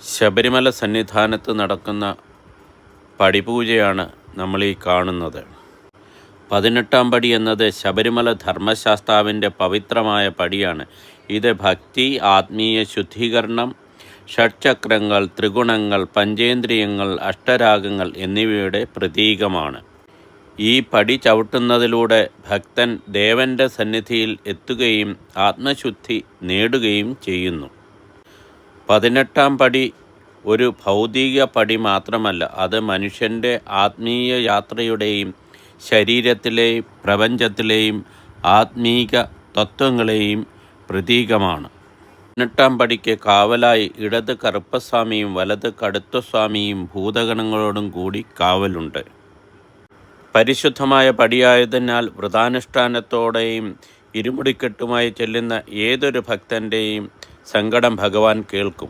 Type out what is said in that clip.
ശബരിമല സന്നിധാനത്ത് നടക്കുന്ന പടിപൂജയാണ് നമ്മളീ കാണുന്നത്. 18-ാം പടി എന്നത് ശബരിമല ധർമ്മശാസ്താവിൻ്റെ പവിത്രമായ പടിയാണ്. ഇത് ഭക്തി, ആത്മീയ ശുദ്ധീകരണം, ഷഡ്ചക്രങ്ങൾ, ത്രിഗുണങ്ങൾ, പഞ്ചേന്ദ്രിയങ്ങൾ, അഷ്ടരാഗങ്ങൾ എന്നിവയുടെ പ്രതീകമാണ്. ഈ പടി ചവിട്ടുന്നതിലൂടെ ഭക്തൻ ദേവൻ്റെ സന്നിധിയിൽ എത്തുകയും ആത്മശുദ്ധി നേടുകയും ചെയ്യുന്നു. 18-ാം പടി ഒരു ഭൗതിക പടി മാത്രമല്ല, അത് മനുഷ്യൻ്റെ ആത്മീയ യാത്രയുടെയും ശരീരത്തിലെയും പ്രപഞ്ചത്തിലെയും ആത്മീക തത്വങ്ങളെയും പ്രതീകമാണ്. 18-ാം പടിക്ക് കാവലായി ഇടത് കറുപ്പസ്വാമിയും വലത് കടുത്തസ്വാമിയും ഭൂതഗണങ്ങളോടും കൂടി കാവലുണ്ട്. പരിശുദ്ധമായ പടിയായതിനാൽ വ്രതാനുഷ്ഠാനത്തോടെയും ഇരുമുടിക്കെട്ടുമായി ചെല്ലുന്ന ഏതൊരു ഭക്തൻ്റെയും സങ്കടം ഭഗവാൻ കേൾക്കും.